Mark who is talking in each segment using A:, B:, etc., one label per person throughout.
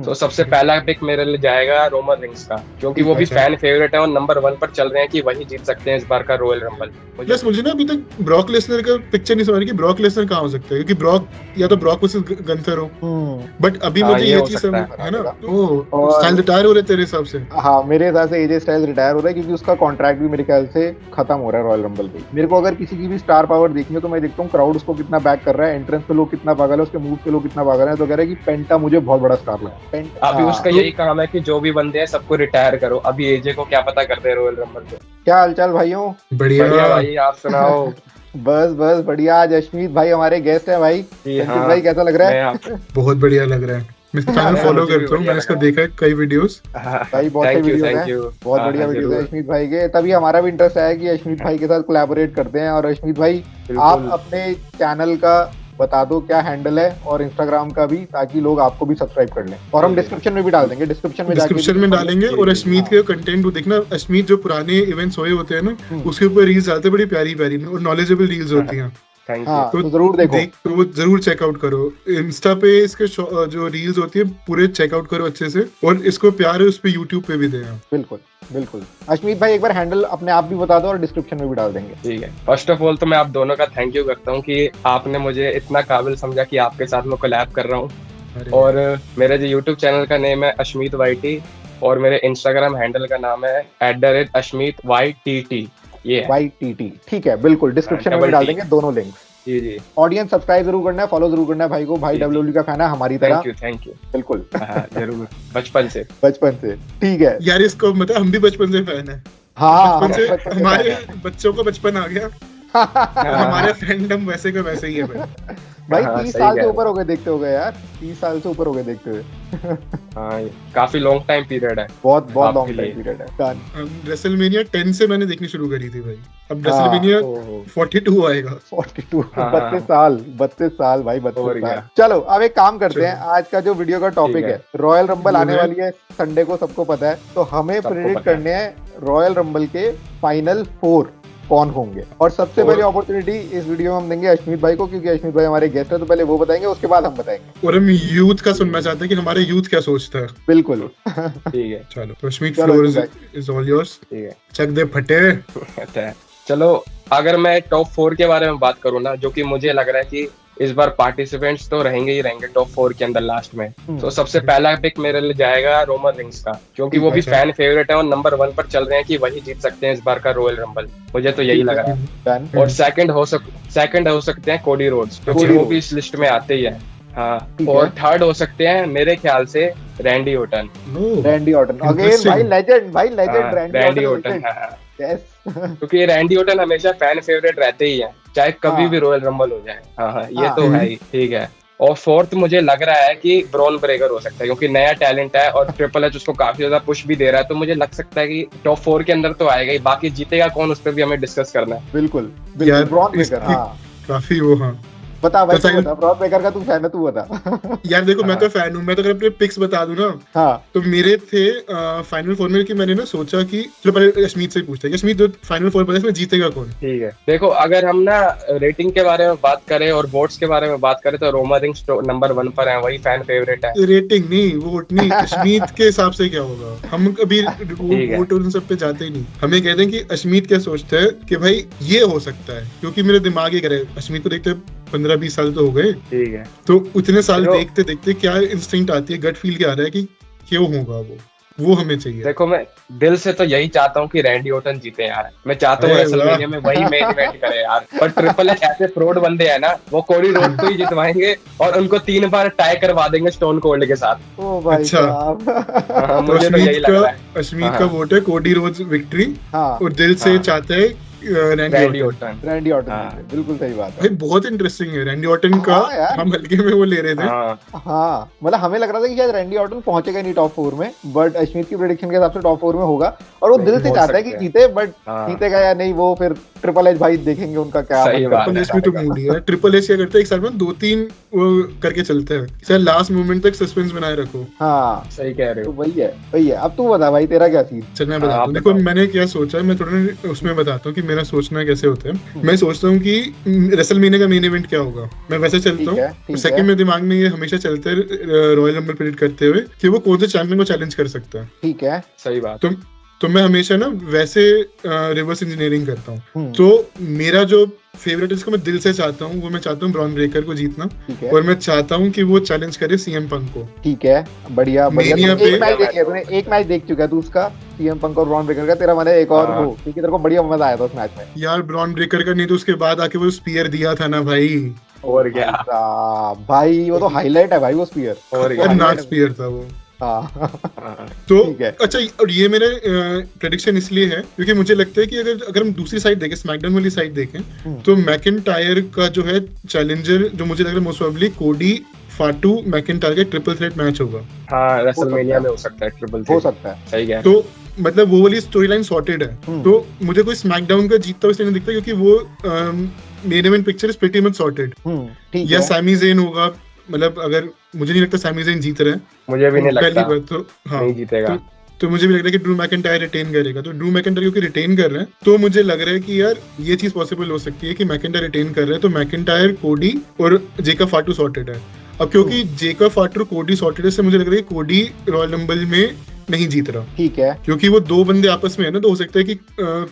A: तो सबसे पहला पिक मेरे लिए जाएगा रोमन रिंग्स का, क्योंकि वो भी फैन फेवरेट है और नंबर 1 पर चल रहे हैं कि वही जीत सकते हैं इस बार का रॉयल रंबल।
B: प्लस मुझे ना अभी तक ब्रॉक लेसनर का पिक्चर नहीं समझ रही कि ब्रॉक लेसनर कहाँ हो सकता है, क्योंकि ब्रॉक या तो ब्रॉक वर्सेस गंथर हो, बट अभी मुझे
A: ये
B: ये
A: हो
B: चीज
A: सकता
B: है ना। तो स्टाइल रिटायर हो रहे तेरे हिसाब से?
C: हाँ, मेरे हिसाब से एजे स्टाइल्स रिटायर हो रहा है, क्योंकि उसका कॉन्ट्रैक्ट भी मेरे ख्याल से खत्म हो रहा है रॉयल रंबल पे। मेरे को अगर किसी की भी स्टार पावर देखनी हो तो मैं देखता हूँ क्राउड उसको कितना बैक कर रहा है, एंट्रेंस पे लोग कितना पागल है, उसके मूव पे लोग कितना पागल है। तो कह रहे हैं कि पेंटा मुझे बहुत बड़ा स्टार लगा।
A: अभी उसका यही काम है कि जो भी बंदे हैं सबको रिटायर करो। अभी एजे को क्या पता करते हैं रॉयल रंबल पे।
C: क्या हालचाल भाइयों?
B: बढ़िया
A: भाई, आप सुनाओ।
C: बस बस बढ़िया। आज अश्मीत भाई हमारे गेस्ट है भाई। संचित भाई कैसा लग रहा है?
B: बहुत बढ़िया लग रहा है। मैं इसका चैनल फॉलो करता हूँ, मैंने इसका देखा है कई वीडियोस।
C: भाई बहुत से वीडियोस हैं, बहुत बढ़िया वीडियोस हैं अश्मीत भाई के। तभी हमारा भी इंटरेस्ट आया कि अश्मीत भाई के साथ कोलैबोरेट करते हैं। और अश्मीत भाई, आप अपने चैनल का बता दो क्या हैंडल है, और इंस्टाग्राम का भी, ताकि लोग आपको भी सब्सक्राइब कर लें। और हम डिस्क्रिप्शन में भी डाल देंगे, डिस्क्रिप्शन में
B: डालेंगे। और अश्मीत के कंटेंट को देखना, अश्मीत जो पुराने इवेंट्स हुए होते हैं ना, उसके ऊपर रील्स आते हैं, बड़ी प्यारी प्यारी और नॉलेजेबल रील्स होती हैं।
C: तो जरूर देखो,
B: तो वो जरूर चेकआउट करो। इंस्टा पे इसके जो रील्स होती है पूरे चेकआउट करो अच्छे से, और इसको प्यार है उस पे यूट्यूब पे भी देना।
C: बिल्कुल बिल्कुल। अश्मीत भाई एक बार हैंडल अपने आप भी बता दो और डिस्क्रिप्शन में भी डाल देंगे।
A: ठीक है। फर्स्ट ऑफ ऑल तो मैं आप दोनों का थैंक यू करता हूँ कि आपने मुझे इतना काबिल समझा कि आपके साथ मैं कोलैब कर रहा हूँ। और मेरे जो यूट्यूब चैनल का नेम है अश्मीत वाईटी, और मेरे इंस्टाग्राम हैंडल का नाम है @ashmeet_ytt। ये
C: YTT, ठीक है, बिल्कुल डिस्क्रिप्शन में भी डाल देंगे दोनों लिंक।
A: जी जी।
C: ऑडियंस सब्सक्राइब जरूर करना है, फॉलो जरूर करना है भाई को। भाई डब्ल्यूडब्ल्यू का फैन है हमारी तरह।
A: थैंक यू
C: बिल्कुल।
A: जरूर, बचपन से।
C: ठीक है
B: यार, इसको मतलब हम भी बचपन से फैन है।
C: हाँ,
B: बचपन से हमारे बच्चों को बचपन आ गया। हमारे फैंडम वैसे का वैसे ही है
C: भाई 30 साल से ऊपर हो गए देखते हो गए यार, 30 साल से ऊपर हो गए देखते हुए।
A: हाँ, काफी लॉन्ग टाइम पीरियड है,
C: बहुत लॉन्ग टाइम पीरियड है।
B: रेसलमेनिया 10 से मैंने देखनी शुरू करी थी भाई। अब रेसलमेनिया 42 आएगा।
C: 42, 32 साल भाई, 32 साल। चलो अब एक काम करते हैं, आज का जो वीडियो का टॉपिक है, रॉयल रंबल आने वाली है संडे को, सबको पता है। तो हमें प्रेडिक्ट करने हैं रॉयल रंबल के फाइनल 4 कौन होंगे। और सबसे पहली अपॉर्चुनिटी इस वीडियो में हम देंगे अश्मीत भाई को, क्योंकि अश्मीत भाई हमारे गेस्ट है। तो पहले वो बताएंगे, उसके बाद हम बताएंगे।
B: और हम यूथ का सुनना चाहते हैं कि हमारे यूथ क्या सोचता है।
C: बिल्कुल।
A: ठीक है,
B: चलो तो Ashmeet, floor is all yours.
A: ठीक है,
B: चक दे फटे।
A: चलो अगर मैं टॉप 4 के बारे में बात करूँ ना, जो कि मुझे लग रहा है कि इस बार पार्टिसिपेंट्स तो रहेंगे ही रहेंगे टॉप 4 के अंदर लास्ट में। तो सबसे पहला पिक मेरे लिए जाएगा रोमन रिंग्स का, क्योंकि वो भी फैन फेवरेट है और नंबर 1 पर चल रहे हैं कि वही जीत सकते हैं इस बार का रॉयल रंबल। मुझे तो यही लग रहा है। और सेकंड हो सकते हैं कोडी रोड्स, क्योंकि वो भी इस लिस्ट में आते ही है। हाँ, और थर्ड हो सकते हैं मेरे ख्याल से रैंडी ऑर्टन।
C: अगेन भाई लेजेंड
A: रैंडी ऑर्टन। क्योंकि रैंडी ऑर्टन हमेशा फैन फेवरेट रहते ही हैं, चाहे कभी भी रॉयल रंबल हो जाए। हाँ, ये तो है ही। ठीक है। और फोर्थ मुझे लग रहा है कि ब्रॉन ब्रेकर हो सकता है, क्योंकि नया टैलेंट है और ट्रिपल एच उसको काफी ज्यादा पुश भी दे रहा है। तो मुझे लग सकता है कि टॉप 4 के अंदर तो आएगा ही, बाकी जीतेगा कौन उस पर भी हमें डिस्कस करना है।
C: बिल्कुल ब्रॉन ब्रेकर।
B: काफी वो। हाँ,
C: बता भाई, तू बता, ब्रॉन ब्रेकर का तू फैन है, तू बता।
B: यार देखो, मैं तो फैन हूँ। मैं तो अगर अपने पिक्स बता दूं ना, तो मेरे थे फाइनल 4 में, कि मैंने ना सोचा कि चलो पहले अश्मीत से ही पूछते हैं, अश्मीत जो फाइनल 4 पर इसमें जीतेगा कौन।
A: ठीक है, देखो अगर हम ना रेटिंग के बारे में बात करें और वोट्स के बारे में बात करें तो रोमन रिंग्स नंबर 1 पर है, वही फैन फेवरेट है।
B: रेटिंग नहीं, वोट नहीं। अश्मीत के हिसाब से क्या होगा, हम कभी वोट उन सब पे जाते ही नहीं। हमें कहते हैं कि अश्मीत क्या सोचता है कि भाई ये हो सकता है, क्योंकि मेरे दिमाग ही करे। अश्मीत को देखते 15-20 साल तो हो गए।
A: ठीक है,
B: तो उतने साल देखते देखते क्या इंस्टिंक्ट आती है, गट फील क्या आ रहा है कि क्यों होगा वो हमें चाहिए।
A: देखो मैं दिल से तो यही चाहता हूँ कि रैंडी ऑर्टन जीते यार। मैं चाहता हूँ रेसलमेनिया में वही मेन इवेंट करे यार। पर ट्रिपल एच ऐसे फ्रॉड बंदे हैं ना, वो कोडी रोड को ही जितवाएंगे और उनको 3 बार टाई करवा देंगे स्टोन कोल्ड के साथ।
C: ओ भाई
A: साहब, मुझे तो यही लग रहा है।
B: अश्मीत का वोट है कोडी रोड्स विक्ट्री, और दिल से चाहता है रैंडी ऑर्टन।
C: बिल्कुल सही बात है
B: भाई, बहुत इंटरेस्टिंग है रैंडी ऑर्टन का। हम हल्के में वो ले रहे थे।
C: हाँ, मतलब हमें लग रहा था कि शायद रैंडी ऑर्टन पहुंचेगा नहीं टॉप 4 में, बट अश्मीत की प्रेडिक्शन के हिसाब से टॉप 4 में होगा। और वो दिल से चाहता है कि जीते, बट जीतेगा या नहीं वो फिर ट्रिपल एच भाई देखेंगे उनका क्या।
B: ट्रिपल एच में तो मूड है। ट्रिपल एच क्या करते हैं, एक साल में 2-3 वो करके चलते हैं, शायद लास्ट मोमेंट तक सस्पेंस बनाए रखो।
C: हाँ,
A: सही कह रहे हो।
C: तो वही है। अब तू बता भाई, तेरा क्या सीन।
B: चल मैं बताता हूँ। देखो मैंने क्या सोचा है, मैं थोड़ा उसमें बताता हूँ कि मेरा सोचना कैसे होता है, मैं सोचता हूँ कि रेसलमेनिया का मेन इवेंट क्या होगा, मैं वैसे चलता हूँ। सेकंड मेरे दिमाग में ये हमेशा चलता है रॉयल रंबल प्रेडिक्ट करते हुए कि वो कौन से चैंपियन को चैलेंज कर सकता है।
C: ठीक है,
A: सही बात।
B: तो मैं हमेशा ना वैसे रिवर्स इंजीनियरिंग करता हूँ। तो मेरा जो फेवरेट जिसको मैं दिल से चाहता हूँ वो मैं चाहता हूँ ब्रॉन ब्रेकर को जीतना, और मैं चाहता हूँ कि वो चैलेंज करे सीएम पंक को। ठीक है, बढ़िया बढ़िया। एक मैच देख चुका है तू उसका, सीएम पंक और ब्रॉन ब्रेकर का, तेरा मन है एक और हो, ठीक है, तेरे को बढ़िया मजा आया था उस मैच में यार। ब्रॉन ब्रेकर का नहीं तो उसके बाद आके वो स्पीयर दिया था ना भाई,
A: और क्या
C: भाई, वो तो हाईलाइट है भाई वो स्पीयर,
A: और
B: खतरनाक स्पीयर था वो। तो अच्छा, और ये मेरा प्रेडिक्शन इसलिए है क्योंकि मुझे लगता है कि अगर हम दूसरी साइड देखें, स्मैकडाउन वाली साइड देखें, तो मैकिंटायर का जो है चैलेंजर, जो मुझे लग रहा है मोस्ट प्रोबेबली कोडी फाटू मैकिंटायर का ट्रिपल थ्रेट मैच होगा।
A: हाँ, रेसलमेनिया में हो सकता है, ट्रिपल थ्रेट
C: हो सकता है।
A: सही है।
B: तो मतलब वो वाली स्टोरी लाइन सॉर्टेड है। तो मुझे कोई स्मैकडाउन का जीतता हुआ इसलिए नहीं दिखता क्योंकि वो main event picture is pretty much sorted. या सैमी ज़ेन होगा, मतलब अगर मुझे नहीं लगता सैमी ज़ेन जीत रहा है,
A: मुझे भी नहीं लगता।
B: तो हाँ,
A: नहीं जीतेगा।
B: तो मुझे भी लग रहा है कि ड्रू मैकिंटायर रिटेन करेगा। तो ड्रू मैकिंटायर क्योंकि रिटेन कर रहे हैं, तो मुझे लग रहा है कि यार ये चीज पॉसिबल हो सकती है कि मैकिंटायर रिटेन कर रहे हैं, तो मैकिंटायर, कोडी और जेका फाटू सॉर्टेड है। अब क्योंकि जेका फाटू कोडी सॉर्टेड है, मुझे लग रहा है कि कोडी रॉयल रंबल में नहीं जीत रहा। ठीक है, क्योंकि वो दो बंदे आपस में है ना, तो हो सकता है कि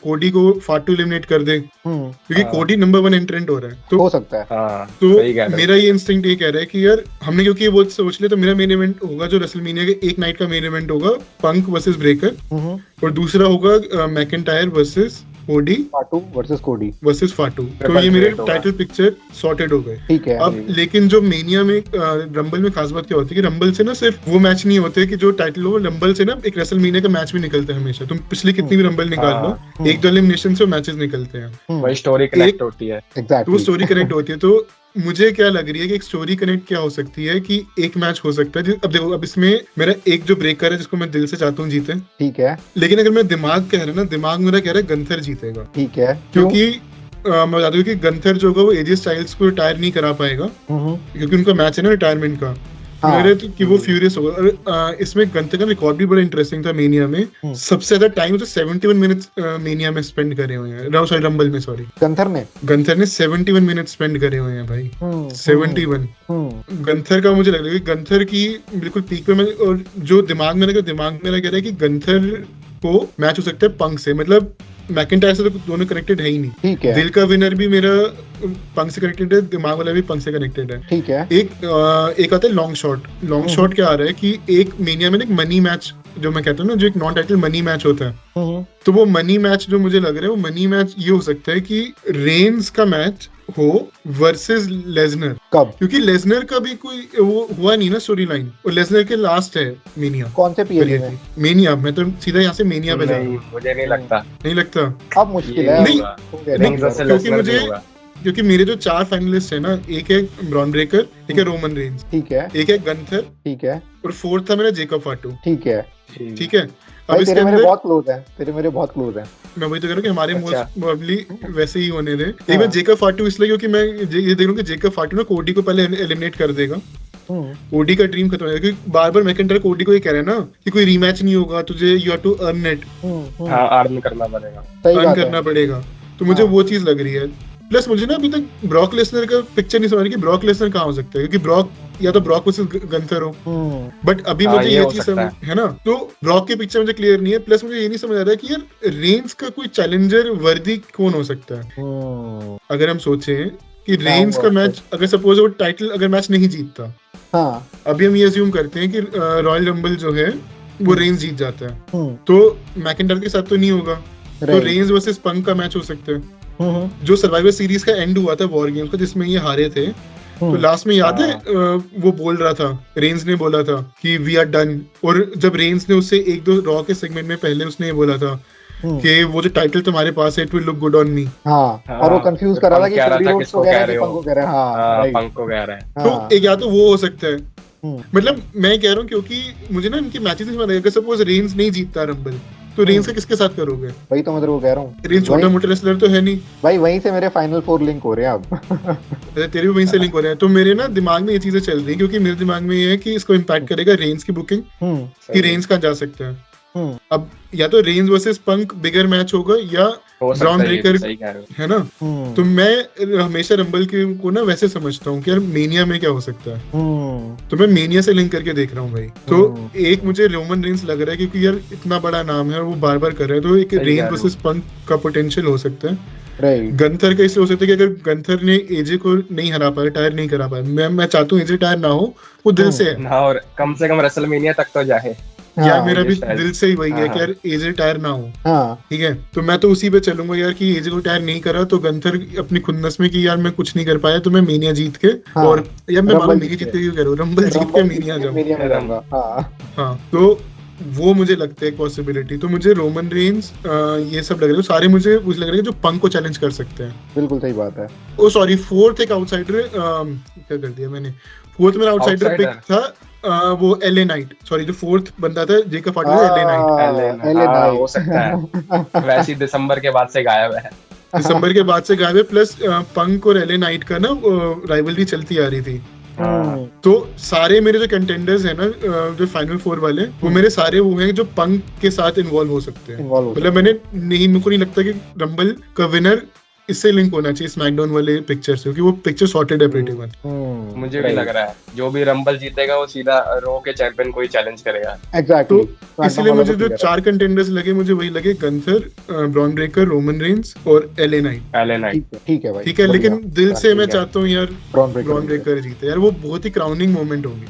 B: कोडी को फाटू एलिमिनेट कर दे, क्योंकि कोडी नंबर 1 एंट्रेंट हो रहा है। तो हो सकता है। तो मेरा ये इंस्टिंक्ट ये कह रहा है कि यार हमने क्योंकि वो सोच लिया, तो मेरा मेन इवेंट होगा जो रेसलमेनिया के एक नाइट का मेन इवेंट होगा, पंक वर्सेस ब्रेकर, और दूसरा होगा मैकिंटायर वर्सेस कोडी, फाटू वर्सेस फाटू। तो ये मेरे टाइटल पिक्चर सॉर्टेड हो गए। ठीक है। अब लेकिन जो मेनिया में रंबल में खास बात क्या होती है कि रंबल से ना सिर्फ वो मैच नहीं होते कि जो टाइटल हो, रंबल से ना एक रेसलमेनिया का मैच भी निकलता है हमेशा। तुम पिछली कितनी भी रंबल निकाल लो, एक दो एलिमिनेशन से मैचेस निकलते हैं,
A: वही स्टोरी कनेक्ट होती है।
B: तो वो स्टोरी कनेक्ट होती है। तो मुझे क्या लग रही है कि एक स्टोरी कनेक्ट क्या हो सकती है कि एक मैच हो सकता है। अब देखो, अब इसमें मेरा एक जो ब्रेकर है जिसको मैं दिल से चाहता हूँ जीते, ठीक है, लेकिन अगर मैं दिमाग कह रहा ना, दिमाग मेरा कह रहा है गंथर जीतेगा। ठीक है, क्योंकि मैं बता दूं कि गंथर जो होगा वो एजे स्टाइल्स को रिटायर नहीं करा पाएगा, क्योंकि उनका मैच है ना रिटायरमेंट का। कि वो फ्यूरियस होगा। और इसमें गंथर का रिकॉर्ड भी बड़ा इंटरेस्टिंग था मेनिया में। सबसे ज्यादा टाइम तो 71 मिनट्स मेनिया में स्पेंड करे हुए हैं, सॉरी रंबल में, सॉरी गंथर ने 71 मिनट्स स्पेंड करे हुए हैं भाई। 71 गंथर का मुझे लग रहा है कि गंथर की बिल्कुल पीक पे। और जो दिमाग में कह रहा है कि गंथर को मैच हो सकता है पंक से, मतलब मैकिंटायर से तो दोनों कनेक्टेड है ही नहीं। ठीक है, दिल का विनर भी मेरा पंक से कनेक्टेड है, दिमाग वाला भी पंक से कनेक्टेड है। ठीक है, एक आता है लॉन्ग शॉट क्या आ रहा है कि एक मेनिया में एक मनी मैच, जो मैं कहता हूँ ना, जो एक नॉन टाइटल मनी मैच होता है, तो वो मनी मैच जो मुझे लग रहा है, वो मनी मैच ये हो सकता है कि रेंस का मैच हो वर्सेस लेजनर। कब? क्योंकि लेजनर का भी कोई वो हुआ नहीं ना स्टोरी लाइन, और लेजनर के लास्ट है मेनिया। कौन से पीरियड में? मेनिया। मैं तो सीधा यहाँ से मेनिया पे जा रहा हूँ।
A: मुझे नहीं लगता।
B: अब मुश्किल है। नहीं, क्योंकि मेरे जो 4 फाइनलिस्ट है ना, एक है ब्रॉन ब्रेकर, एक है रोमन रेंस, ठीक है, एक है गंथर, ठीक है, और फोर्थ था मेरा जेकब फाटू। ठीक है। अब इसके अंदर बहुत क्लोज है, तेरे मेरे बहुत क्लोज है। मैं वही तो कह रहा हूँ कि हमारे मोस्ट प्रोबेबली वैसे ही होने दे। एक बार जेकब फाटू इसलिए क्योंकि मैं ये देख रहा हूँ कि जेकब फाटू ना कोडी को पहले एलिमिनेट कर देगा। कोडी का ड्रीम खत्म हो जाएगा, क्योंकि बार-बार मैकिंटायर कोडी को ये कह रहा है ना कि कोई रीमैच नहीं होगा, तुझे you have to earn it.
A: हां, अर्न करना पड़ेगा।
B: तो मुझे वो चीज लग रही है। प्लस मुझे ना अभी तक ब्रॉक लेसनर का पिक्चर नहीं समझ रही कि ब्रॉक लेसनर कहाँ हो सकता है, क्योंकि ब्रॉक या तो ब्रॉक वर्सेस गंथर हो, बट अभी मुझे ये चीज समझ है ना, तो ब्रॉक के पिक्चर मुझे क्लियर नहीं है। प्लस मुझे ये नहीं समझ आ रहा है कि यार रेंस का कोई चैलेंजर वर्दी कौन हो सकता है। अगर हम सोचें कि रेंस का मैच, अगर सपोज वो टाइटल अगर मैच नहीं जीतता, अभी हम ये अज्यूम करते हैं कि रॉयल रंबल जो है वो रेंस जीत जाता है, तो मैकिंटायर के साथ तो नहीं होगा, तो रेंस वर्सेस पंक का मैच हो सकता है। जो सर्वाइवर सीरीज का एंड हुआ था वॉर गेम्स का, जिसमें ये हारे थे, तो लास्ट में याद है वो बोल रहा था, रेंस ने बोला था कि वी आर डन। और जब रेंस ने उससे 1-2 रॉ के सेगमेंट में पहले उसने ये बोला था कि वो जो टाइटल तुम्हारे पास है, it will look good on me. और वो कंफ्यूज कर रहा था कि किसको कह रहा है, पंक को कह रहा है। पंक को कह रहा है। तो एक या तो वो हो सकता है, मतलब मैं कह रहा हूँ क्योंकि मुझे ना इनकी मैचेस नहीं समझ, सपोज रेंस नहीं जीतता रंबल, तो रेंस का किसके साथ करोगे? वही तो मैं तेरे को कह रहा हूँ, रेंस छोटा मोटा रेसलर तो है नहीं भाई। वहीं से मेरे फाइनल 4 लिंक हो रहे हैं अब। तेरे भी वहीं से लिंक हो रहे हैं। तो मेरे ना दिमाग में ये चीजें चल रही है, क्योंकि मेरे दिमाग में ये है कि इसको इम्पैक्ट करेगा रेंस की बुकिंग, कि रेंस कहाँ जा सकता है। अब या तो रेंस वर्सेस पंक बिगर मैच होगा, या
A: हो सकता
B: ब्रॉन
A: है, ये भी
B: ब्रेकर
A: सही कह रहे हो।
B: है ना। तो मैं हमेशा रंबल के को ना वैसे समझता हूँ कि यार मेनिया में क्या हो सकता है, तो मैं मेनिया से लिंक करके देख रहा हूँ भाई। तो एक मुझे रोमन रेंस लग रहा है क्योंकि यार इतना बड़ा नाम है और वो बार बार कर रहे हैं, तो एक
A: सही कह
B: रेन
A: रहे हो।
B: वर्सेस पंक का पोटेंशियल हो सकता है।
C: राइट।
B: गंथर का इसलिए हो सकता है कि अगर गंथर ने एजे को नहीं हरा पाया, टायर नहीं करा पाया, मैं चाहता हूँ एजे टायर ना हो, वो दिल से है
A: ना, और कम से कम रेसलमेनिया तक तो जाए।
B: यार, मेरा भी
A: AJ Styles।
B: दिल से ही वही है
A: हाँ,
B: कि यार एजे टायर ना हो।
C: हाँ
B: ठीक है, तो मैं तो उसी पे चलूंगा यार कि एजे को टायर नहीं करा तो गंथर अपनी खुन्नस में कि यार मैं कुछ नहीं कर पाया, तो मैं मेनिया जीत के
C: हाँ,
B: और यार मैं
C: रंबल
B: मालूम
C: जीत
B: मेनिया जीत
C: के।
B: के क्यों कह रहा हूँ, रंबल जीत के मेनिया जाऊँ।
C: मेनिया में जाऊंगा। हाँ
B: हाँ, तो वो मुझे लगता है एक पॉसिबिलिटी। तो मुझे रोमन रेंस ये सब लग रहा है, तो सारे मुझे लग रहा है जो पंक को चैलेंज कर सकते हैं।
C: बिल्कुल सही बात है।
B: ओ सॉरी, फोर्थ एक आउटसाइडर क्या कर दिया मैंने, फोर्थ मेरा आउटसाइडर पिक था वो एलए नाइट। सॉरी, जो फोर्थ बंदा था जेकब फाटलर, एलए नाइट।
C: एले
A: हाँ,
C: नाइट
A: हो सकता है। वैसे ही दिसंबर के बाद से गायब है।
B: दिसंबर के बाद से गायब है, प्लस पंक और एलए नाइट का ना राइवलरी चलती आ रही थी। तो सारे मेरे जो कंटेंडर्स हैं ना जो फाइनल फोर वाले, वो मेरे सारे वो हैं जो पंक के साथ इन्वॉल्व हो सकते हैं। मतलब मेरे को नहीं लगता कि रंबल का विनर इससे लिंक होना चाहिए स्मैकडाउन वाले पिक्चर से, क्योंकि वो पिक्चर सॉर्टेड है प्रीटी मच।
A: मुझे भी लग रहा है जो भी रंबल जीतेगा वो सीधा रो के चैंपियन को ही चैलेंज करेगा।
C: एग्जैक्टली।
B: तो इसलिए मुझे जो 4 कंटेंडर्स लगे, मुझे वही लगे, Gunther, Bron Breakker, Roman Reigns और एलए नाइट।
C: ठीक है भाई,
B: ठीक है, लेकिन दिल से मैं चाहता हूँ यार
C: ब्रॉन
B: ब्रेकर जीते यार, वो बहुत ही क्राउनिंग मोमेंट होगी।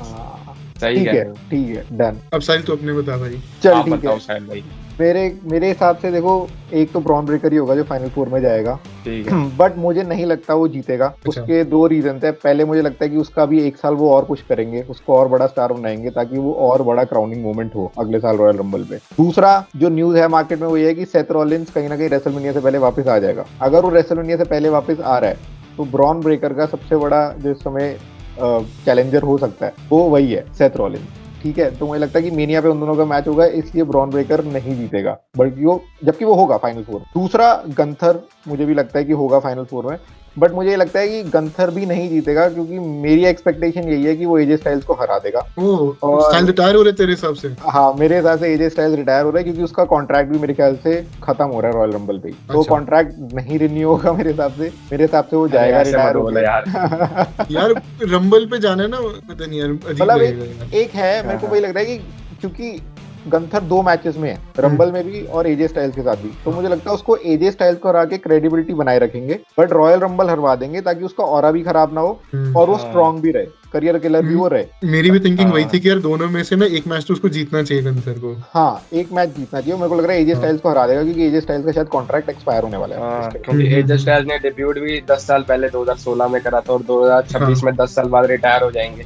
A: सही
C: ठीक है, ठीक है, डन।
B: अब साहिल तो अपने बता भाई।
C: चल ठीक है,
A: साहिल भाई।
C: मेरे हिसाब से देखो, एक तो ब्रॉन ब्रेकर ही होगा जो फाइनल फोर में जाएगा।
A: ठीक है।
C: बट मुझे नहीं लगता वो जीतेगा। उसके 2 रीजन थे। पहले मुझे लगता है कि उसका भी 1 साल वो और कुछ करेंगे, उसको और बड़ा स्टार बनाएंगे ताकि वो और बड़ा क्राउनिंग मोमेंट हो अगले साल रॉयल रंबल पे। दूसरा जो न्यूज है मार्केट में वो ये है कि सेथ रॉलिंस कहीं ना कहीं रेसलमेनिया से पहले वापस आ जाएगा। अगर वो रेसलमेनिया से पहले वापस आ रहा है तो ब्रॉन ब्रेकर का सबसे बड़ा जो इस समय चैलेंजर हो सकता है वो वही है, सेथ रॉलिंस। ठीक है, तो मुझे लगता है कि मेनिया पे उन दोनों का मैच होगा, इसलिए ब्रॉन ब्रेकर नहीं जीतेगा, बल्कि वो जबकि वो होगा फाइनल फोर। दूसरा गंथर मुझे भी लगता है कि होगा फाइनल फोर में, बट मुझे लगता है कि गंथर भी नहीं जीतेगा क्योंकि मेरी एक्सपेक्टेशन यही है कि वो एजे स्टाइल्स को हरा देगा।
B: और स्टाइल रिटायर हो रहे तेरे हिसाब से?
C: हाँ, मेरे हिसाब से एजे स्टाइल्स रिटायर हो रहा है क्योंकि उसका कॉन्ट्रैक्ट भी मेरे ख्याल से खत्म हो रहा है रॉयल रंबल पे। तो कॉन्ट्रैक्ट नहीं रिन्यू होगा मेरे हिसाब से। मेरे हिसाब से वो जाएगा रिटायर हो गया।
B: यार रंबल पे जाना है ना, पता नहीं यार,
C: मतलब एक है, मेरे को वही लग रहा है कि क्योंकि गंथर 2 मैचेस में है, रंबल में भी और एजे स्टाइल्स के साथ भी, तो मुझे लगता है उसको एजे स्टाइल्स को हरा के क्रेडिबिलिटी बनाए रखेंगे, बट रॉयल रंबल हरवा देंगे ताकि उसका ऑरा भी खराब ना हो और वो स्ट्रॉन्ग भी रहे, करियर किलर भी वो रहे।
B: मेरी भी थिंकिंग वही थी कि यार दोनों में से ना एक मैच तो उसको जीतना चाहिए गंथर को।
C: हाँ, एक मैच जीतना चाहिए। मेरे को लग रहा है एजे स्टाइल्स को हरा देगा क्योंकि एजे स्टाइल्स का शायद कॉन्ट्रैक्ट एक्सपायर होने वाला है।
A: क्योंकि एजे स्टाइल्स ने डेब्यूट भी 10 साल पहले 2016 में करा था और 2026 में 10 साल बाद रिटायर हो जाएंगे।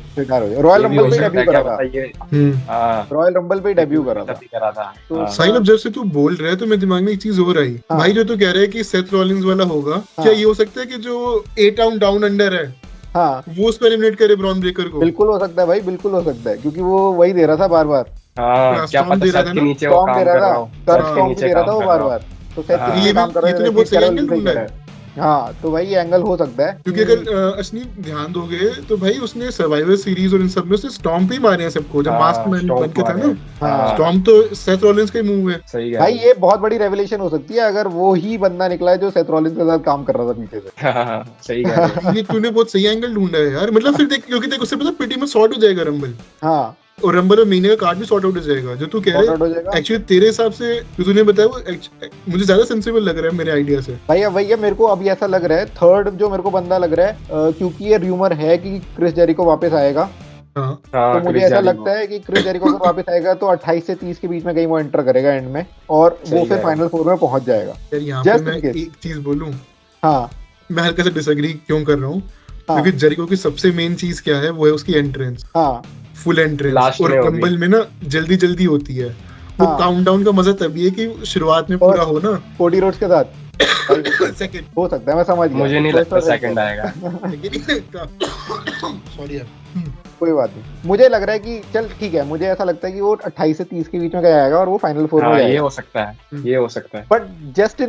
C: रॉयल रंबल पे डेब्यू करा था। रॉयल रंबल पे डेब्यू करा था।
B: तो साहिल, अब जब से तू बोल रहा है तो मेरे दिमाग में एक चीज हो रही भाई, जो तू कह रहा है कि सेथ रॉलिंस वाला होगा, क्या ये हो सकता है कि जो 8 टाउन डाउन अंडर है वो उस पर एलिमिनेट करे ब्रॉन ब्रेकर को?
C: बिल्कुल हो सकता है भाई, बिल्कुल हो सकता है, क्योंकि वो वही दे रहा था बार बार।
A: क्या पता सर के नीचे वो काम कर रहा हो,
C: दे रहा था वो बार बार, तो सेथ के नीचे काम कर रहा है।
B: ये बहुत सही एंगल ढूंढा है।
C: हाँ, तो भाई ये एंगल हो सकता है
B: क्योंकि अगर असली ध्यान दोगे तो भाई उसने सर्वाइवर सीरीज और इन सब में उसने स्टॉम्प ही मारे हैं सबको, जब मास्क मैन बन के था ना। स्टॉम्प तो सेथ रॉलिंस का ही मूव है।
A: सही है
C: भाई, ये बहुत बड़ी रेवलेशन हो सकती है अगर वो ही बंदा निकला है जो सेथ रॉलिंस के साथ काम कर रहा था पीछे से।
A: सही है।
B: ये तूने बहुत सही एंगल ढूंढा है यार। मतलब फिर देख, क्योंकि देख उससे पता प्रीटी मच सॉर्ट हो जाएगा रंबल।
C: हाँ,
B: और रंबल में महीने का कार्ड भी सॉर्ट आउट हो जाएगा, जो तू कह रहा है। एक्चुअली तेरे हिसाब से जो तूने बताया वो मुझे ज्यादा सेंसिबल लग रहा है मेरे आइडिया से।
C: भैया मेरे को अभी ऐसा लग रहा है, थर्ड जो मेरे को बंदा लग रहा है, क्योंकि ये र्यूमर है कि क्रिस जेरिको वापस आएगा। तो मुझे ऐसा लगता है कि क्रिस जेरिको अगर वापस आएगा तो 28 से 30 के बीच में कहीं वो एंटर करेगा एंड में, और वो फिर फाइनल फोर में पहुंच जाएगा।
B: यार यहाँ पे मैं एक चीज बोलूं,
C: हाँ,
B: मैं हल्का सा डिसएग्री क्यों कर रहा हूँ, क्योंकि जेरिको की सबसे मेन चीज क्या है, वो है उसकी एंट्रेंस।
C: हाँ,
B: फुल एंट्रेंस, और रंबल में ना जल्दी जल्दी होती है। वो काउंटडाउन का मजा तभी है कि शुरुआत में पूरा हो ना,
C: कोडी रोड्स के साथ
B: सेकंड
C: हो सकता है, मैं समझ गया।
A: मुझे नहीं लगता सेकंड आएगा।
B: सॉरी यार,
C: कोई बात नहीं। मुझे लग रहा है कि चल ठीक है, मुझे ऐसा लगता है कि वो 28 से 30 के बीच में आएगा और वो फाइनल फोर में जाएगा।
A: ये हो सकता है, ये हो सकता है।
C: बट जस्ट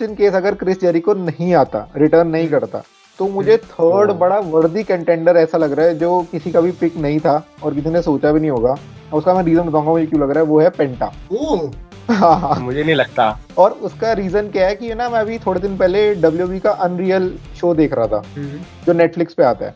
C: इन केस अगर क्रिस जेरिको नहीं आता, रिटर्न नहीं करता, तो मुझे थर्ड बड़ा वर्दी कंटेंडर ऐसा लग रहा है जो किसी का भी पिक नहीं था और किसी ने सोचा भी नहीं होगा। और उसका मैं रीजन बताऊंगा मुझे क्यों लग रहा है, वो है पेंटा। हाँ।
A: मुझे नहीं लगता।
C: और उसका रीजन क्या है कि ना, मैं अभी थोड़े दिन पहले WWE का अनरियल शो देख रहा था जो नेटफ्लिक्स पे आता है,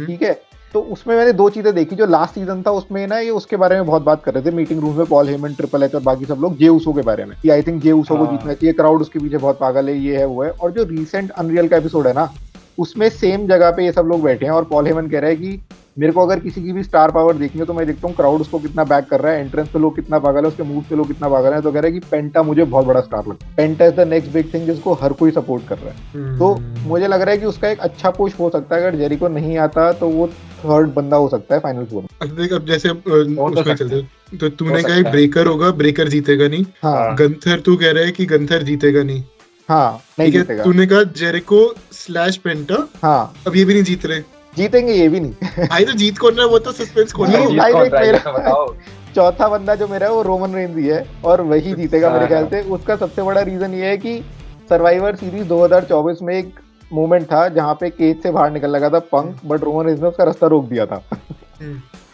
C: ठीक है। तो उसमें मैंने दो चीजें देखी। जो लास्ट सीजन था उसमें ना ये उसके बारे में बहुत बात कर रहे थे मीटिंग रूम में, पॉल हेमन, ट्रिपल एच और बाकी सब लोग, जे उसो के बारे में कि आई थिंक जे उसो को जीतना चाहिए, क्राउड उसके पीछे बहुत पागल है, ये है वो है। और जो रिसेंट अनरियल का एपिसोड है ना, उसमें सेम जगह पे ये सब लोग बैठे हैं और पॉल हेमन कह रहा है कि मेरे को अगर किसी की भी स्टार पावर देखनी है तो मैं देखता हूँ क्राउड उसको कितना बैक कर रहा है, एंट्रेंस पे लोग कितना पागल है, उसके मूव पे लोग कितना पागल है। तो कह रहा है कि पेंटा मुझे बहुत बड़ा स्टार लगता है, Penta is the next big thing जिसको हर कोई सपोर्ट कर रहा है। तो मुझे लग रहा है कि उसका एक अच्छा पुश हो सकता है। अगर जेरिको नहीं आता तो वो थर्ड बंदा हो सकता है फाइनल फोर में।
B: देख अब जैसे उसमें चलते तो तूने कहा ब्रेकर होगा, ब्रेकर जीतेगा नहीं।
C: हाँ।
B: गंथर तू कह रहा है कि गंथर जीतेगा नहीं।
C: हाँ, नहीं जीतेगा।
B: तूने कहा जेरिको स्लैश पेंटा,
C: हाँ
B: अब ये भी नहीं जीत रहे।
C: जीतेंगे ये भी नहीं।
B: भाई तो जीत कौन रहा है, वो तो सस्पेंस कौन रहा है।
C: चौथा बंदा जो मेरा है वो रोमन रेंज ही है और वही जीतेगा मेरे ख्याल से। उसका सबसे बड़ा रीजन ये है कि सर्वाइवर सीरीज 2024 में एक मोमेंट था जहां पे केज से बाहर निकल लगा था पंक, बट रोमन रेंज ने उसका रास्ता रोक दिया था।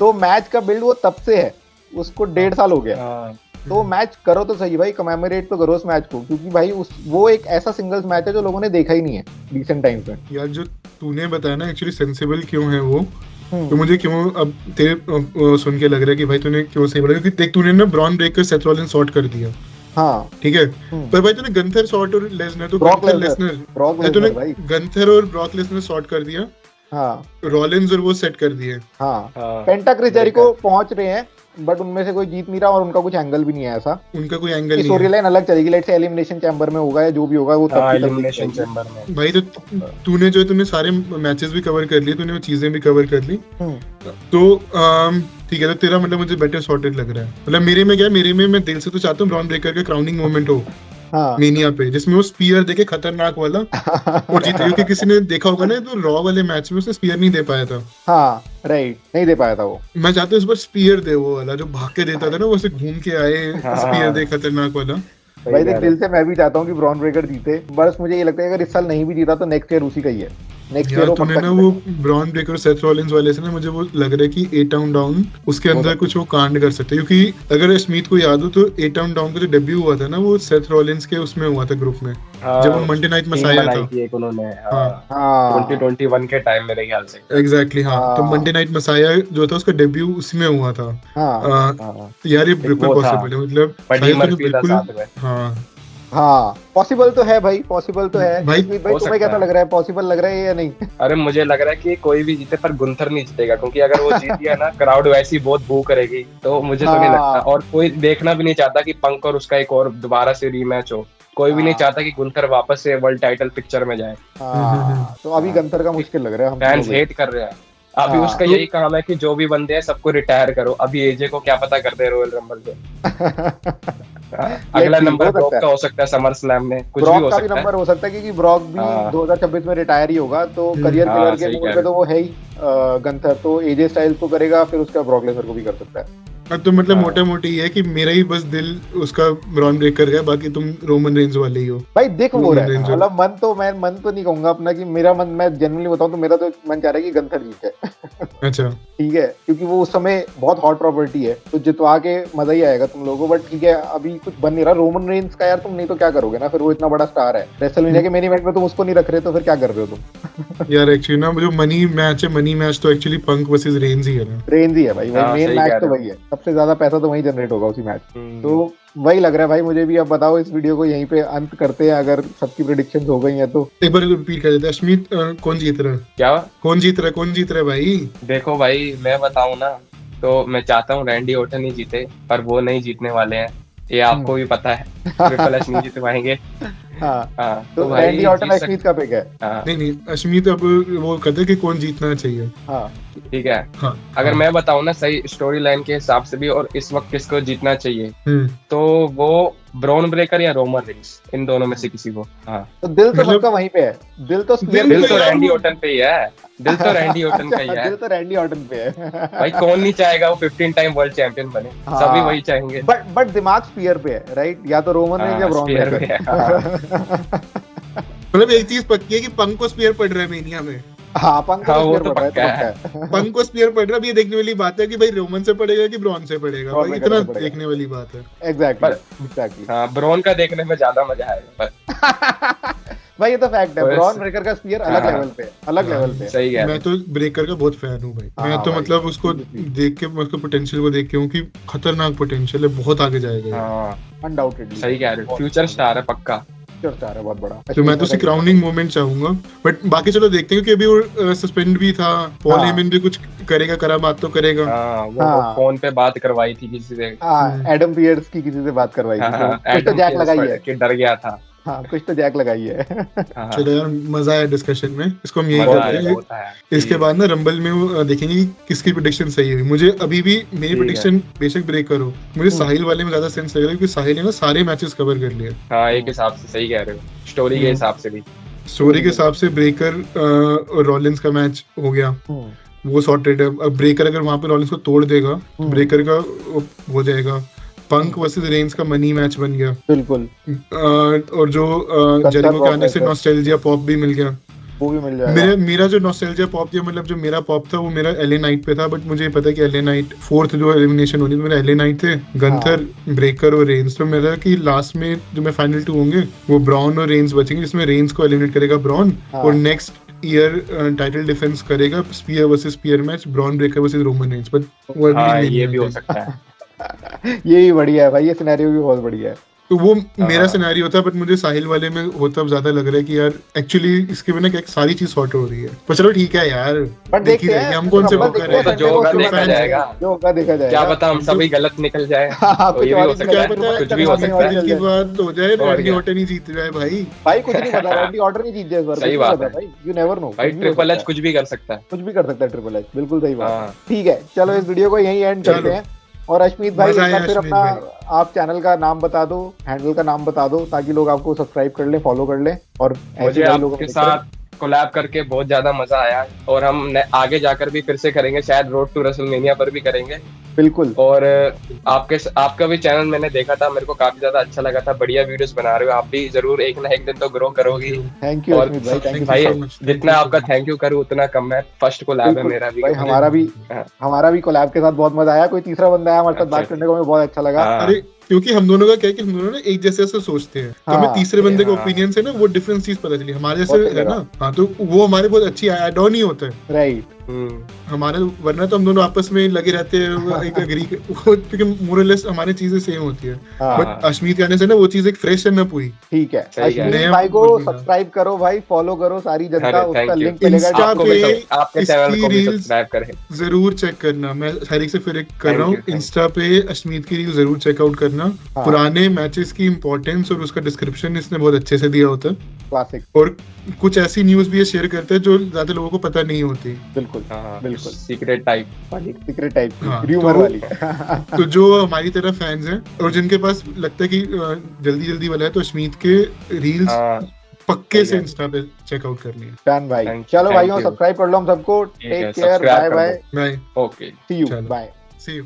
C: तो मैच का बिल्ड वो तब से है, उसको 1.5 साल हो गया। तो मैच करो तो सही भाई, कमेमोरेट तो करो उस मैच को, क्योंकि भाई वो एक ऐसा सिंगल्स मैच है जो लोगों ने देखा ही नहीं है रिसेंट टाइम्स में।
B: यार जो तूने बताया ना एक्चुअली सेंसिबल क्यों है वो, तो मुझे क्यों अब तेरे सुन के लग रहा है कि भाई तूने क्यों सही बोला, क्योंकि देख तूने ना Bron Breakker Seth Rollins sort कर दिया।
C: हाँ
B: ठीक है, पर भाई तूने गंथर सॉर्ट और लेसनर, तो गंथर लेसनर तूने गंथर और ब्रॉक लेसनर सॉर्ट कर दिया।
C: हाँ,
B: रॉलिंस और वो सेट कर दिए।
C: हाँ, पेंटा क्रिस जेरिको पहुंच रहे हैं बट उनमें से कोई जीत नहीं रहा और उनका कुछ एंगल भी नहीं है ऐसा।
B: उनका कोई एंगल नहीं है।
C: स्टोरी लाइन अलग चलेगी, लेट्स से एलिमिनेशन चैम्बर में होगा या जो भी होगा वो तब
A: एलिमिनेशन चैम्बर में।
B: भाई तो तूने सारे मैचेस भी कवर कर लिए, तूने वो चीजें भी कवर कर ली। तो ठीक है, तो तेरा मतलब मुझे बेटर सॉर्टेड लग रहा है। मतलब मेरे में क्या, मेरे में मैं दिल से तो चाहता हूँ ब्रॉन ब्रेकर का क्राउनिंग मोमेंट हो मेनिया पे, जिसमें वो स्पीयर देके खतरनाक वाला और जीते। क्योंकि किसी ने देखा होगा ना तो रॉ वाले मैच में उसने स्पीयर नहीं दे पाया था।
C: हाँ राइट, नहीं दे पाया था वो।
B: मैं चाहता हूँ इस बार स्पीयर दे, वो वाला जो भाग के देता था ना, वो ऐसे घूम के आए स्पीयर दे खतरनाक वाला।
C: भाई देख, दिल से मैं भी चाहता हूँ कि ब्रॉन ब्रेकर जीते, बस मुझे ये लगता है अगर इस साल नहीं भी जीता तो नेक्स्ट ईयर उसी का ही है। नेक्स्ट ईयर तूने ना वो ब्रॉन ब्रेकर और सेथ रॉलिंस वाले से ना मुझे वो लग रहा है कि 8 टाउन डाउन उसके अंदर कुछ वो कांड कर सकते हैं। क्योंकि अगर स्मिथ को याद हो तो 8 टाउन डाउन का जो डेब्यू हुआ था ना वो सेथ रॉलिंस के उसमें हुआ था ग्रुप में, जब वो मंडे नाइट मसाया था उन्होंने
A: 2021 के टाइम मेरे ख्याल से।
B: एग्जैक्टली हाँ, तो मंडे नाइट मसाया जो था उसका डेब्यू उसमें हुआ था। यार ये बिल्कुल पॉसिबल है, मतलब
C: हाँ पॉसिबल तो है भाई, पॉसिबल तो है। भाई तुम्हें कैसा लग रहा है, पॉसिबल लग रहा है या नहीं?
A: अरे मुझे लग रहा है कि कोई भी जीते पर गुंथर नहीं जीतेगा, क्योंकि अगर वो जीत गया ना क्राउड वैसी बहुत बू करेगी, तो मुझे तो नहीं लगता। और कोई देखना भी नहीं चाहता कि पंक और उसका एक और दोबारा से रीमैच हो। कोई भी नहीं चाहता कि गुंथर वापस से वर्ल्ड टाइटल पिक्चर में जाए।
C: तो अभी गुंथर का मुश्किल लग रहा है,
A: फैंस हेट कर रहे हैं। अभी उसका यही काम है कि जो भी बंदे हैं सबको रिटायर करो। अभी एजे को क्या पता कर दे रॉयल रंबल पे। अगला नंबर ब्रॉक का हो सकता है समर स्लैम में, कुछ भी हो सकता है।
C: नंबर हो सकता है क्योंकि ब्रॉक भी 2026 में रिटायर ही होगा, तो करियर किलर के मोड पे तो वो है ही गंथर, तो एजे स्टाइल को करेगा, फिर उसका ब्रॉक लेसनर को भी कर सकता है।
B: तो मतलब मोटा मोटी है कि मेरा ही बस दिल उसका ब्रॉन ब्रेकर है, बाकी तुम रोमन रेंज वाले ही हो।
C: भाई देख वो रहा है, मतलब मन तो नहीं कहूंगा अपना कि मेरा मन, मैं जनरली बताऊं तो मेरा तो मन चाह रहा है कि गंथर जीते।
B: अच्छा
C: ठीक है, क्योंकि वो उस समय बहुत हॉट प्रॉपर्टी है, तो जितवा के मजा ही आएगा तुम लोगों को। बट ठीक है, अभी कुछ बन नहीं रहा रोमन रेंज का यार, तुम नहीं तो क्या करोगे ना, फिर वो इतना बड़ा स्टार है, रेसलमेनिया के मेन इवेंट में तुम उसको नहीं रख रहे तो फिर क्या कर रहे हो तुम?
B: यार एक्चुअली ना जो मनी मैच है, मनी मैच तो एक्चुअली पंक वर्सेस रेंज ही है ना।
C: रेंज ही है भाई, मेन मैच तो वही है, सबसे ज्यादा पैसा तो वही जनरेट होगा उसी मैच। तो वही लग रहा है भाई मुझे भी। अब बताओ, इस वीडियो को यहीं पे अंत करते हैं, अगर सबकी प्रेडिक्शंस हो गई हैं तो।
B: एक बार रिपीट कर देते हैं, अश्मित कौन जीत रहा है?
A: क्या
B: कौन जीत रहा है भाई?
A: देखो भाई, मैं बताऊं ना तो मैं चाहता हूँ रैंडी ऑर्टन ही जीते, पर वो नहीं जीतने वाले हैं, ये आपको भी पता है। ट्रिपल एच नहीं जीत पाएंगे।
C: तो रैंडी ऑर्टन अश्मित का पिक है।
B: नहीं अश्मित अब वो कहते हैं कि कौन जीतना चाहिए।
A: ठीक है, अगर मैं बताऊं ना सही स्टोरी लाइन के हिसाब से भी और इस वक्त किसको जीतना चाहिए, तो वो ब्रॉन ब्रेकर या रोमन रेंज, इन दोनों में से किसी को।
C: तो दिल तो सबका वहीं पे है, दिल तो
A: रैंडी ऑर्टन पे ही है, दिल तो रैंडी ऑर्टन का ही है।
C: दिल तो रैंडी ऑर्टन पे है
A: भाई, कौन नहीं चाहेगा वो 15 टाइम वर्ल्ड चैंपियन बने, सभी वही चाहेंगे।
C: बट दिमाग स्पीयर पे है, राइट? या तो रोमन रेंज या ब्रॉन ब्रेकर।
B: मतलब एक चीज पक्की है कि पंक को स्पीयर पड़ रहा है मेनिया में।
C: हाँ पंख
A: हाँ,
C: को
A: वो
C: स्पीयर
A: तो
C: पड़ रहा
A: पक्का
C: है,
A: है।
C: तो पक्का है।
B: पंख को स्पीयर पड़ रहा है, अब ये देखने वाली बात है कि भाई रोमन से पड़ेगा कि ब्रॉन से पड़ेगा,
C: ब्रॉन
B: भाई
C: में
B: इतना
C: कैसे पड़ेगा?
B: देखने वाली बात है।
C: एग्जैक्टली
A: पर-
C: एग्जैक्टली।
A: हाँ, ब्रॉन का देखने में ज्यादा मजा आएगा पर
C: भाई ये तो फैक्ट है,
A: बस-
C: ब्रॉन ब्रेकर का स्पीयर अलग
A: हाँ,
C: लेवल पे, अलग लेवल पे।
A: सही कह रहे
B: मैं तो ब्रेकर का बहुत फैन हूँ भाई।
C: हाँ
B: मैं तो
C: भाई,
B: मतलब उसको
C: seriously।
B: देख के, उसको पोटेंशियल को देख के हूँ कि खतरनाक पोटेंशियल है, बहुत आगे जाएगा
A: हो।
B: ये।
A: हाँ,
C: अनडाउटेडली
A: सही कह रहे हो, फ्यूचर स्टार है पक्का।
C: चर्चा है बहुत बड़ा।
B: तो मैं तो उसकी क्राउनिंग मोमेंट चाहूंगा, बट बाकी चलो देखते हैं, क्योंकि अभी वो सस्पेंड भी था। पॉल
C: हाँ।
B: हेमन भी कुछ करेगा, करा बात तो करेगा।
A: हाँ, वो
C: हाँ।
A: फोन पे बात करवाई थी किसी से।
C: हाँ, एडम पियर्स की किसी से बात करवाई
A: हाँ,
C: थी,
A: हाँ,
C: तो कुछ तो
A: एडम
C: जैक
A: पीयर्स
C: लगाई
A: पढ़
C: है।
A: के डर गया था।
C: हाँ कुछ तो जैक लगाई है।
A: हाँ,
B: चलो यार, मजा आया डिस्कशन में, इसको हम यही
A: मजा
B: करते
A: आया,
B: हैं।
A: बहुत आया।
B: इसके बाद ना रंबल में वो देखेंगे कि किसकी प्रेडिक्शन सही हुई। मुझे अभी भी मेरी
A: ठीक है।
B: प्रेडिक्शन बेशक ब्रेकर हो, मुझे साहिल वाले में ज्यादा सेंस लग रहा है, क्योंकि साहिल ने ना सारे मैचेस कवर कर लिए
A: हाँ, एक हिसाब से सही कह रहे हो, स्टोरी के हिसाब से भी।
B: स्टोरी के हिसाब से। ब्रेकर और रॉलिंस का मैच हो गया, वो सॉर्टेड है। अब ब्रेकर अगर वहां पे रॉलिंस को तोड़ देगा तो ब्रेकर का वो हो जाएगा। पंक वर्सेस रेंस का मनी मैच बन गया।
C: बिल्कुल,
B: और जो जेरिको के आने से नॉस्टैल्जिया पॉप भी मिल गया।
C: वो भी मिल जाएगा।
B: मेरा जो नॉस्टैल्जिया पॉप था, मतलब जो मेरा पॉप था, वो मेरा एलए नाइट पे था। बट मुझे पता है कि एलए नाइट फोर्थ जो एलिमिनेशन होनी, तो मेरा एलए नाइट थे, गंथर, ब्रेकर और रेंस। तो मेरा कि लास्ट में जो मैं फाइनल 2 होंगे वो ब्राउन और रेंस बचेंगे, जिसमें रेंस को एलिमिनेट करेगा ब्राउन, और नेक्स्ट ईयर टाइटल डिफेंस करेगा spear versus spear match, Bron Breakker versus Roman Reigns. But वो
A: हाँ,
B: अगली
A: ये
B: नहीं
A: भी हो
B: है।
A: सकता है।
C: ये भी बढ़िया है भाई, ये सिनेरियो भी बहुत बढ़िया है।
B: तो वो मेरा
A: हाँ।
B: सिनेरियो था, बट मुझे साहिल वाले में होता ज्यादा लग रहा है कि यार एक्चुअली इसके बिना क्या सारी चीज सॉर्ट हो रही है। पर चलो ठीक है यार,
C: बट
B: देख ही
C: देखते
B: रहेंगे
C: हैं,
B: हम कौन से
C: रंबल
B: वो कर
C: देखते
B: रहे
C: हैं,
A: तो
B: हैं।
A: जो होगा
C: संडे को
A: देखा
C: देखा
A: जाएगा।
C: जो होगा देखा जाएगा।
A: क्या पता हम सभी गलत निकल जाए,
C: हाँ,
A: तो ये भी
C: और
A: हो
C: ही
A: सकता
B: क्या
A: है,
B: पता
A: कुछ भी हो
C: चल
A: सकता है।
B: दिल की बात हो जाए,
A: और
B: रैंडी
A: क्या।
B: ऑर्टन ही जीत जाए भाई।
C: भाई कुछ नहीं पता, रैंडी ऑर्डर नहीं जीत जाए इस बार,
A: सही
C: कुछ नहीं
A: बात
C: पता
A: है।
C: भाई, यू नेवर नो।
A: भाई ट्रिपल एच कुछ भी कर सकता है।
C: कुछ भी कर सकता है ट्रिपल एच, बिल्कुल सही बात है।
A: हाँ,
C: ठीक है, चलो इस वीडियो को यहीं एंड करते
B: चलो।
C: हैं। और अश्मीत भाई
B: मजा
C: एक बार
B: आया,
C: फिर
B: अश्मीत
C: अपना आप चैनल का नाम बता दो, हैंडल का नाम बता दो, ताकि लोग आपको सब्सक्राइब कर ले, फॉलो कर ले, और
A: मुझे
C: भाई लोगों
A: आपके
C: को
A: साथ कोलैब करके बहुत ज्यादा मजा आया, और हम आगे जाकर भी फिर से करेंगे, शायद रोड टू रेसलमेनिया पर भी करेंगे।
C: बिल्कुल।
A: और आपका भी चैनल मैंने देखा था, मेरे को काफी ज्यादा अच्छा लगा था, बढ़िया वीडियोस बना रहे हो आप भी, जरूर एक ना एक दिन तो ग्रो करोगी।
C: थैंक यू
A: और
C: अश्मीत भाई, थैंक यू
A: भाई
B: so much.
A: जितना आपका थैंक यू करूँ उतना कम है, फर्स्ट कोलैब है
C: बिल्कुल।
A: मेरा भी।
C: भाई
A: हाँ।
C: हमारा भी कोलैब के साथ बहुत मजा आया। कोई तीसरा बंदा आया हमारे साथ
A: अच्छा,
C: बात करने को, हमें बहुत अच्छा लगा।
A: हाँ।
B: अरे क्योंकि हम दोनों का क्या है कि हम दोनों ना एक जैसे ऐसे सोचते हैं, तो हमें
C: हाँ।
B: तीसरे बंदे के
A: हाँ।
B: ओपिनियन से ना वो डिफरेंस चीज पता चली हमारे
C: बहुत
B: जैसे है
C: अच्छा
B: ना। हाँ, तो वो हमारे बहुत अच्छी ऐड ऑन ही होता है
C: राइट।
B: हमारे, वरना तो हम दोनों आपस में लगे रहते हैं, वो एक एग्री क्योंकि मोरलेस हमारी चीजें सेम होती है।
C: हाँ।
B: बट अश्मीत के आने से ना वो चीज एक फ्रेश है, मैं पूरी।
C: ठीक है,
A: सही है।
C: अश्मीत
B: नया
C: भाई को
B: बोल दूंगा।
C: सब्सक्राइब करो भाई, फॉलो करो सारी जनता,
A: अरे,
C: उसका
A: thank you।
C: लिंक मिलेगा
B: Insta
A: आपको
B: पे
A: भी तो आपके चैनल
B: इसकी
A: को भी
B: reels
A: सब्सक्राइब करें।
B: जरूर चेक करना। मैं हरीक से फिर एक कर
A: Thank
B: रहा हूँ,
A: you, thank you।
B: इंस्टा पे अश्मीत की रील जरूर चेकआउट करना।
C: हाँ।
B: पुराने मैचेस की इंपॉर्टेंस और उसका डिस्क्रिप्शन इसने बहुत अच्छे से दिया होता है,
C: क्लासिक।
B: और कुछ ऐसी न्यूज भी ये शेयर करते हैं जो ज्यादा लोगों को पता नहीं होती।
C: बिल्कुल
A: हाँ,
C: बिल्कुल।
A: Secret type.
C: सीक्रेट टाइप की,
B: हाँ,
C: र्यूमर
B: तो-
C: वाली।
B: तो जो हमारी तरह फैंस हैं और जिनके पास लगता है कि जल्दी जल्दी वाला है, तो अश्मीत के रील्स
A: हाँ,
B: पक्के से
A: सही है।
B: इंस्टा पे चेकआउट करनी है।
C: डन भाई,
A: Thank you,
C: चलो
A: thank
C: भाइयों
A: you।
C: सब्सक्राइब कर लो हम सबको।
A: ठीक है,
C: टेक केयर,
A: subscribe
C: बाय
A: कर
C: बाय,
A: दो।
B: Bye,
A: okay.
C: सी यू,
B: चलो।
C: बाय।
B: See you.